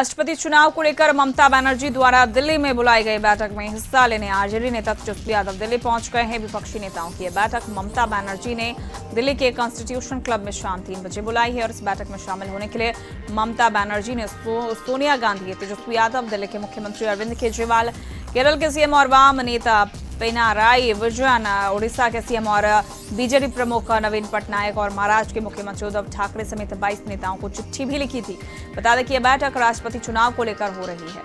राष्ट्रपति चुनाव को लेकर ममता बनर्जी द्वारा दिल्ली में बुलाई गई बैठक में हिस्सा लेने आरजेडी नेता तेजस्वी यादव दिल्ली पहुंच गए हैं। विपक्षी नेताओं की यह बैठक ममता बनर्जी ने दिल्ली के कॉन्स्टिट्यूशन क्लब में शाम 3 बजे बुलाई है और इस बैठक में शामिल होने के लिए ममता बनर्जी ने सोनिया गांधी, तेजस्वी यादव, दिल्ली के मुख्यमंत्री अरविंद केजरीवाल, केरल के सीएम और वाम नेता पिनाराई विजयन, ओडिशा के सीएम और बीजेपी प्रमुख नवीन पटनायक और महाराष्ट्र के मुख्यमंत्री उद्धव ठाकरे समेत 22 नेताओं को चिट्ठी भी लिखी थी। बता दें कि यह बैठक राष्ट्रपति चुनाव को लेकर हो रही है।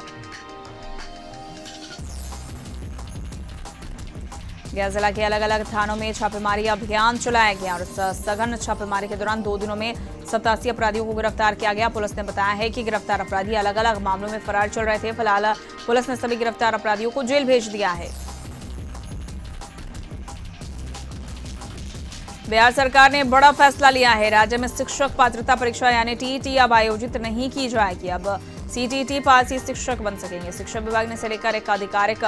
गया जिला के अलग अलग थानों में छापेमारी अभियान चलाया गया और सघन छापेमारी के दौरान 2 दिनों में 87 अपराधियों को गिरफ्तार किया गया। पुलिस ने बताया है कि गिरफ्तार अपराधी अलग अलग मामलों में फरार चल रहे थे। फिलहाल पुलिस ने सभी गिरफ्तार अपराधियों को जेल भेज दिया है। बिहार सरकार ने बड़ा फैसला लिया है। राज्य में शिक्षक पात्रता परीक्षा यानी टीईटी अब आयोजित नहीं की जाएगी। अब सीटीईटी पास ही शिक्षक बन सकेंगे। शिक्षा विभाग ने इसे लेकर एक आधिकारिक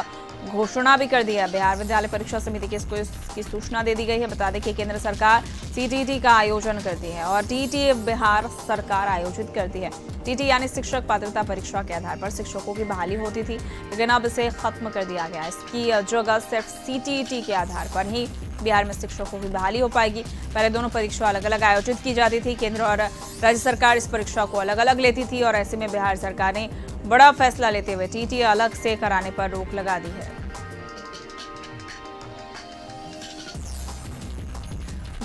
घोषणा भी कर दी है। बिहार विद्यालय परीक्षा समिति की सूचना दे दी गई है। बता दें कि केंद्र सरकार सीटीईटी का आयोजन करती है और टीईटी बिहार सरकार आयोजित करती है। टीईटी यानी शिक्षक पात्रता परीक्षा के आधार पर शिक्षकों की बहाली होती थी, लेकिन अब इसे खत्म कर दिया गया। इसकी जगह सिर्फ सीटीईटी के आधार पर ही बिहार में शिक्षकों की बहाली हो पाएगी। पहले दोनों परीक्षा अलग अलग आयोजित की जाती थी। केंद्र और राज्य सरकार इस परीक्षा को अलग अलग लेती थी और ऐसे में बिहार सरकार ने बड़ा फैसला लेते हुए टीईटी अलग से कराने पर रोक लगा दी है।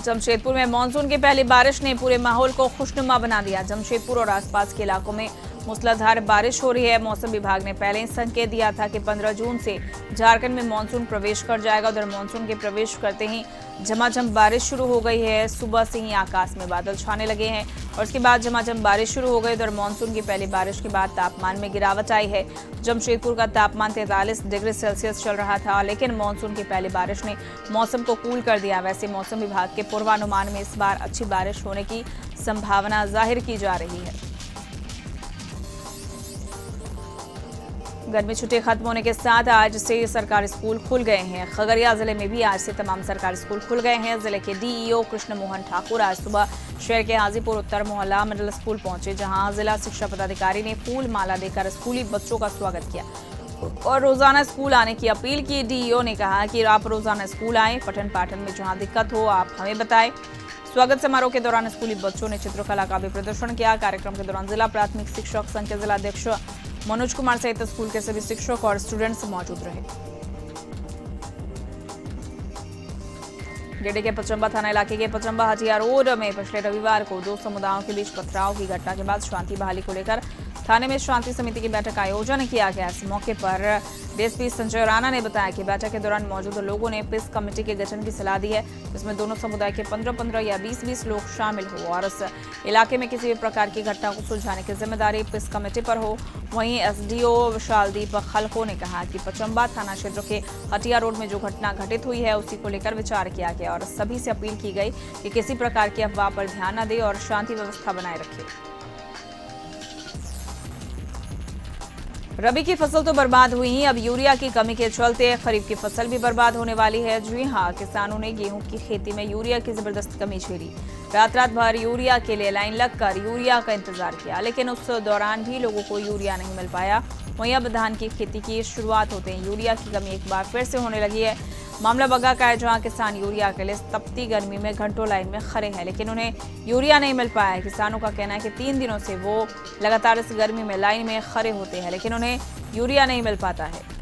जमशेदपुर में मानसून की पहली बारिश ने पूरे माहौल को खुशनुमा बना दिया। जमशेदपुर और आसपास के इलाकों में मूसलाधार बारिश हो रही है। मौसम विभाग ने पहले ही संकेत दिया था कि 15 जून से झारखंड में मानसून प्रवेश कर जाएगा। उधर मानसून के प्रवेश करते ही झमाझम बारिश शुरू हो गई है। सुबह से ही आकाश में बादल छाने लगे हैं और उसके बाद झमाझम बारिश शुरू हो गई। उधर मानसून की पहली बारिश के बाद तापमान में गिरावट आई है। जमशेदपुर का तापमान 43 डिग्री सेल्सियस चल रहा था, लेकिन मानसून की पहली बारिश ने मौसम को कूल कर दिया। वैसे मौसम विभाग के पूर्वानुमान में इस बार अच्छी बारिश होने की संभावना जाहिर की जा रही है। गर्मी छुट्टी खत्म होने के साथ आज से सरकारी स्कूल खुल गए हैं। खगड़िया जिले में भी आज से तमाम सरकारी स्कूल खुल गए हैं। जिले के डीईओ कृष्ण मोहन ठाकुर आज सुबह शहर के हाजीपुर उत्तर मोहल्ला मिडिल स्कूल पहुंचे, जहां जिला शिक्षा पदाधिकारी ने फूल माला देकर स्कूली बच्चों का स्वागत किया और रोजाना स्कूल आने की अपील की। डीईओ ने कहा कि आप रोजाना स्कूल आएं, पठन पाठन में जहां दिक्कत हो आप हमें बताएं। स्वागत समारोह के दौरान स्कूली बच्चों ने चित्रकला का भी प्रदर्शन किया। कार्यक्रम के दौरान जिला प्राथमिक शिक्षक संघ के जिलाध्यक्ष मनोज कुमार सहित स्कूल के सभी शिक्षक और स्टूडेंट्स मौजूद रहे। गिरिडीह के पचम्बा थाना इलाके के पचम्बा हटिया रोड में पिछले रविवार को 2 समुदायों के बीच पथराव की घटना के बाद शांति बहाली को लेकर थाने में शांति समिति की बैठक का आयोजन किया गया। इस मौके पर डीएसपी संजय राणा ने बताया कि बैठक के दौरान मौजूद लोगों ने पीस कमेटी के गठन की सलाह दी है, जिसमें दोनों समुदाय के 15-15 या 20-20 लोग शामिल हो और इस इलाके में किसी भी प्रकार की घटना को सुलझाने की जिम्मेदारी पीस कमेटी पर हो। वहीं एसडीओ विशालदीप खलको ने कहा कि पचम्बा थाना क्षेत्र के हटिया रोड में जो घटना घटित हुई है उसी को लेकर विचार किया गया और सभी से अपील की गई कि किसी प्रकार की अफवाह पर ध्यान न दे और शांति व्यवस्था बनाए रखे। रबी की फसल तो बर्बाद हुई ही, अब यूरिया की कमी के चलते खरीफ की फसल भी बर्बाद होने वाली है। जी हां, किसानों ने गेहूं की खेती में यूरिया की जबरदस्त कमी झेली। रात भर यूरिया के लिए लाइन लगकर यूरिया का इंतजार किया, लेकिन उस दौरान भी लोगों को यूरिया नहीं मिल पाया। वहीं अब धान की खेती की शुरुआत होते ही यूरिया की कमी एक बार फिर से होने लगी है। मामला बग्गा का है, जहां किसान यूरिया के लिए तपती गर्मी में घंटों लाइन में खड़े हैं, लेकिन उन्हें यूरिया नहीं मिल पाया है। किसानों का कहना है कि 3 दिनों से वो लगातार इस गर्मी में लाइन में खड़े होते हैं, लेकिन उन्हें यूरिया नहीं मिल पाता है।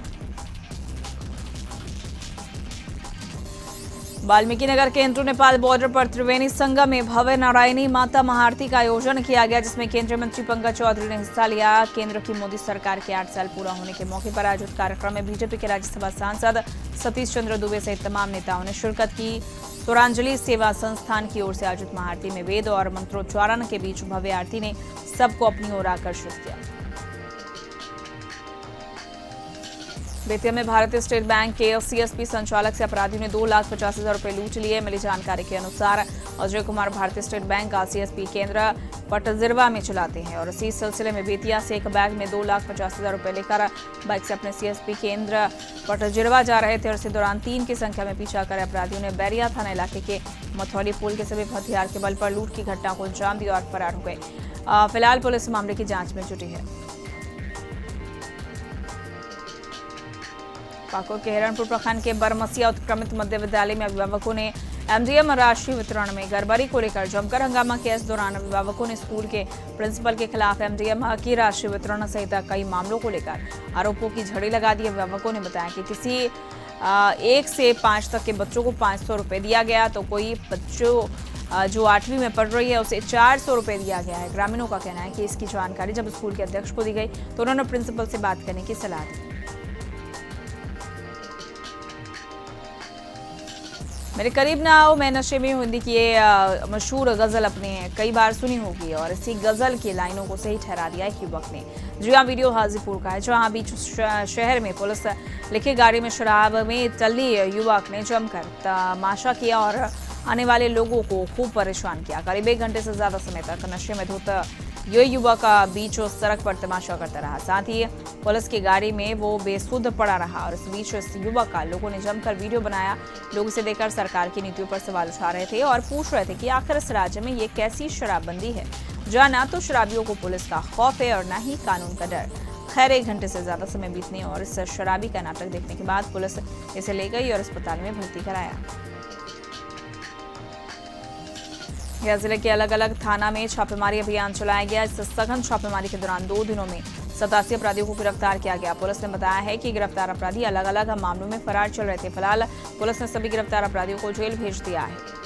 वाल्मीकि नगर के इंद्रू नेपाल बॉर्डर पर त्रिवेणी संगम में भव्य नारायणी माता महाआरती का आयोजन किया गया, जिसमें केंद्रीय मंत्री पंकज चौधरी ने हिस्सा लिया। केंद्र की मोदी सरकार के 8 साल पूरा होने के मौके पर आयोजित कार्यक्रम में बीजेपी के राज्यसभा सांसद सतीश चंद्र दुबे सहित तमाम नेताओं ने शिरकत की। स्वरांजलि सेवा संस्थान की ओर से आयोजित महाआरती में वेद और मंत्रोच्चारण के बीच भव्य आरती ने सबको अपनी ओर आकर्षित किया। बेतिया में भारतीय स्टेट बैंक के सीएसपी संचालक से अपराधियों ने 2,50,000 रुपए लूट लिए। मिली जानकारी के अनुसार अजय कुमार भारतीय स्टेट बैंक का सीएसपी केंद्र पटजिरवा में चलाते हैं और इसी सिलसिले में बेतिया से एक बैग में 2,50,000 रुपए लेकर बाइक से अपने सीएसपी केंद्र पटजिरवा जा रहे थे और इसी दौरान 3 की संख्या में पीछा कर अपराधियों ने बैरिया थाना इलाके के मथौली पुल के सभी हथियार के बल पर लूट की घटना को अंजाम दिया और फरार हो गए। फिलहाल पुलिस मामले की जांच में जुटी है। पाकुड़ के हिरणपुर प्रखंड के बरमसिया उत्क्रमित मध्य विद्यालय में अभिभावकों ने एमडीएम राशि वितरण में गड़बड़ी को लेकर जमकर हंगामा किया। इस दौरान अभिभावकों ने स्कूल के प्रिंसिपल के खिलाफ एमडीएम की राशि वितरण सहित कई मामलों को लेकर आरोपों की झड़ी लगा दी। अभिभावकों ने बताया कि किसी 1 से 5 तक के बच्चों को 500 रुपए दिया गया, तो कोई बच्चों जो 8वीं में पढ़ रही है उसे 400 रुपए दिया गया है। ग्रामीणों का कहना है कि इसकी जानकारी जब स्कूल के अध्यक्ष को दी गई तो उन्होंने प्रिंसिपल से बात करने की सलाह दी। मेरे करीब ना आओ मैं नशे में हूं, हिंदी की ये मशहूर गजल अपने कई बार सुनी होगी और इसी गजल की लाइनों को सही ठहरा दिया एक युवक ने। जी हाँ, वीडियो हाजीपुर का है, जहां बीच शहर में पुलिस लिखी गाड़ी में शराब में टल्ली युवक ने जमकर तमाशा किया और आने वाले लोगों को खूब परेशान किया। करीब 1 घंटे से ज्यादा समय तक नशे में धुत ये युवक बीच सड़क पर तमाशा करता रहा। साथ ही पुलिस की गाड़ी में वो बेसुध पड़ा रहा और इस बीच इस युवक का लोगों ने जमकर वीडियो बनाया। लोग इसे देखकर सरकार की नीतियों पर सवाल उठा रहे थे और पूछ रहे थे कि आखिर इस राज्य में ये कैसी शराबबंदी है जहां ना तो शराबियों को पुलिस का खौफ है और ना ही कानून का डर। खैर 1 घंटे से ज्यादा समय बीतने और इस शराबी का नाटक देखने के बाद पुलिस इसे ले गई और अस्पताल में भर्ती कराया। गया जिले के अलग अलग थाना में छापेमारी अभियान चलाया गया। इस सघन छापेमारी के दौरान 2 दिनों में 87 अपराधियों को गिरफ्तार किया गया। पुलिस ने बताया है कि गिरफ्तार अपराधी अलग अलग मामलों में फरार चल रहे थे। फिलहाल पुलिस ने सभी गिरफ्तार अपराधियों को जेल भेज दिया है।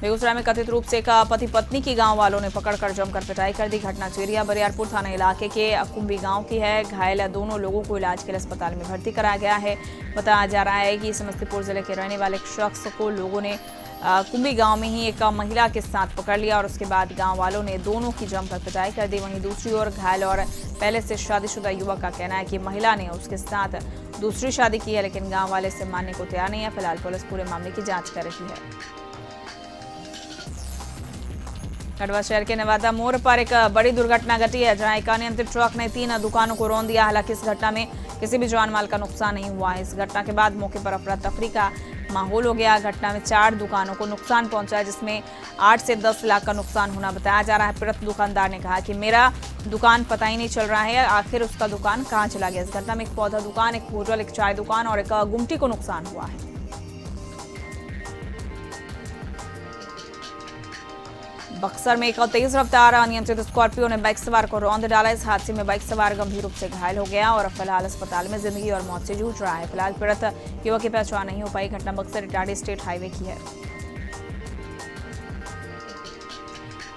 बेगूसराय में कथित रूप से एक पति पत्नी की गांव वालों ने पकड़कर जमकर पिटाई कर दी। घटना चेरिया बरियारपुर थाना इलाके के कुंभी गांव की है। घायल दोनों लोगों को इलाज के लिए अस्पताल में भर्ती कराया गया है। बताया जा रहा है कि समस्तीपुर जिले के रहने वाले एक शख्स को लोगों ने कुंभी गांव में ही एक महिला के साथ पकड़ लिया और उसके बाद गांव वालों ने दोनों की जमकर पिटाई कर दी। वहीं दूसरी ओर घायल और पहले से शादीशुदा युवक का कहना है कि महिला ने उसके साथ दूसरी शादी की है, लेकिन गाँव वाले इसे मानने को तैयार नहीं है। फिलहाल पुलिस पूरे मामले की जाँच कर रही है। खंडवा शहर के नवादा मोड़ पर एक बड़ी दुर्घटना घटी है, जहां एक अनियंत्रित ट्रक ने 3 दुकानों को रौंद दिया। हालांकि इस घटना में किसी भी जान माल का नुकसान नहीं हुआ है। इस घटना के बाद मौके पर अफरा तफरी का माहौल हो गया। घटना में 4 दुकानों को नुकसान पहुंचा है, जिसमें 8 से 10 लाख का नुकसान होना बताया जा रहा है। पीड़ित दुकानदार ने कहा कि मेरा दुकान पता ही नहीं चल रहा है, आखिर उसका दुकान कहां चला गया। इस घटना में एक पौधा दुकान, एक होटल, एक चाय दुकान और एक गुमटी को नुकसान हुआ है। बक्सर में एक तेज रफ्तार अनियंत्रित स्कॉर्पियो ने बाइक सवार को रौंद डाला। इस हादसे में बाइक सवार गंभीर रूप से घायल हो गया और फिलहाल अस्पताल में जिंदगी और मौत से जूझ रहा है। फिलहाल पीड़ित युवक की पहचान नहीं हो पाई। घटना बक्सर इटाड़ी स्टेट हाईवे की है।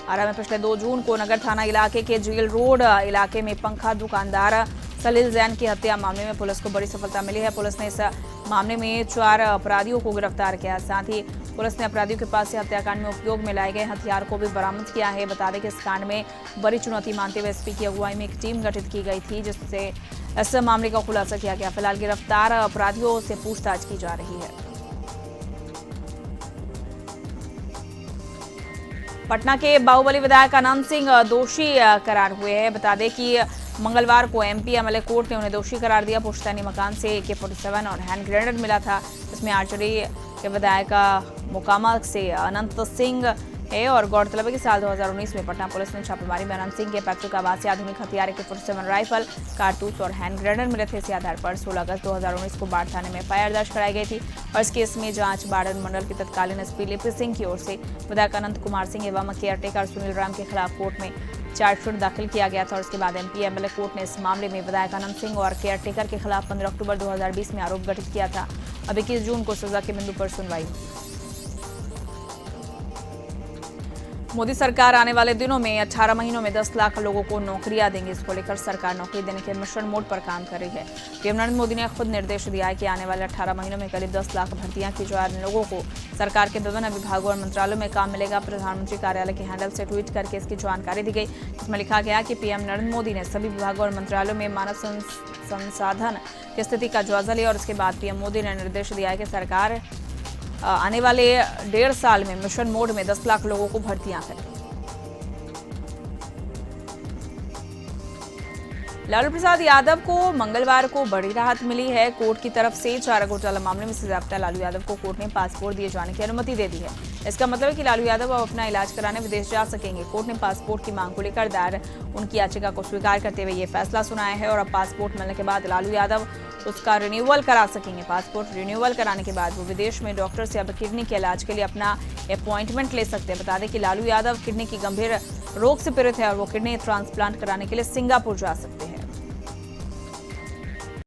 आरा में पिछले 2 जून को नगर थाना इलाके के जेल रोड इलाके में पंखा दुकानदार सलील जैन की हत्या मामले में पुलिस को बड़ी सफलता मिली है। पुलिस ने इस मामले में 4 अपराधियों को गिरफ्तार किया। साथ ही पुलिस ने अपराधियों के पास से हत्याकांड में उपयोग में लाए गए हथियार को भी बरामद किया है। बता दें कि इस कांड में बड़ी चुनौती मानते हुए एसपी की अगुवाई में एक टीम गठित की गई थी, जिससे इस मामले का खुलासा किया गया। फिलहाल गिरफ्तार अपराधियों से पूछताछ की जा रही है। पटना के बाहुबली विधायक अनंत सिंह दोषी करार हुए हैं। बता दें कि मंगलवार को एमपी एमएलए कोर्ट ने उन्हें दोषी करार दिया। पुश्तैनी मकान से AK-47 और हैंड ग्रेनेड मिला था। इसमें आर्चरी के विधायक मोकामा से अनंत सिंह है और गौरतलब है कि साल 2019 में पटना पुलिस ने छापेमारी में अनंत सिंह के पैतृक आवास से आधुनिक हथियार AK-47 राइफल, कारतूस और हैंड ग्रेनेड मिले थे। इसी आधार पर 16 अगस्त 2019 को बाढ़ थाने में एफआईआर दर्ज कराई गई थी और इस केस में जांच बाढ़ मंडल के तत्कालीन एसपी लिपि सिंह की ओर से विधायक अनंत कुमार सिंह एवं केयरटेकर सुनील राम के खिलाफ कोर्ट में चार्जशीट दाखिल किया गया था और उसके बाद एमपी एमएलए कोर्ट ने इस मामले में विधायक अनंत सिंह और केयरटेकर के खिलाफ 15 अक्टूबर 2020 में आरोप गठित किया था। अब 21 जून को सजा के बिंदु पर सुनवाई हुई। मोदी सरकार आने वाले दिनों में 18 महीनों में 10 लाख लोगों को नौकरियां देंगे। इसको लेकर सरकार नौकरी देने के मिशन मोड पर काम कर रही है। पीएम नरेंद्र मोदी ने खुद निर्देश दिया है कि आने वाले 18 महीनों में करीब 10 लाख भर्तियां की जाए। लोगों को सरकार के विभिन्न विभागों और मंत्रालयों में काम मिलेगा। प्रधानमंत्री कार्यालय के हैंडल से ट्वीट करके इसकी जानकारी दी गई, जिसमें लिखा गया कि पीएम नरेंद्र मोदी ने सभी विभागों और मंत्रालयों में मानव संसाधन की स्थिति का जायजा लिया और उसके बाद पीएम मोदी ने निर्देश दिया है कि सरकार आने वाले 1.5 साल में मिशन मोड में 10 लाख लोगों को भर्तियां करें। लालू प्रसाद यादव को मंगलवार को बड़ी राहत मिली है। कोर्ट की तरफ से चारा घोटाला मामले में सजायाफ्ता लालू यादव को कोर्ट ने पासपोर्ट दिए जाने की अनुमति दे दी है। इसका मतलब है कि लालू यादव अब अपना इलाज कराने विदेश जा सकेंगे। कोर्ट ने पासपोर्ट की मांग को लेकर दायर उनकी याचिका को स्वीकार करते हुए ये फैसला सुनाया है और अब पासपोर्ट मिलने के बाद लालू यादव उसका रिन्यूअल करा सकेंगे। पासपोर्ट रिन्यूअल कराने के बाद वो विदेश में डॉक्टर से अब किडनी के इलाज के लिए अपना अपॉइंटमेंट ले सकते हैं। बता दें कि लालू यादव किडनी की गंभीर रोग से पीड़ित है और वो किडनी ट्रांसप्लांट कराने के लिए सिंगापुर जा सकते हैं।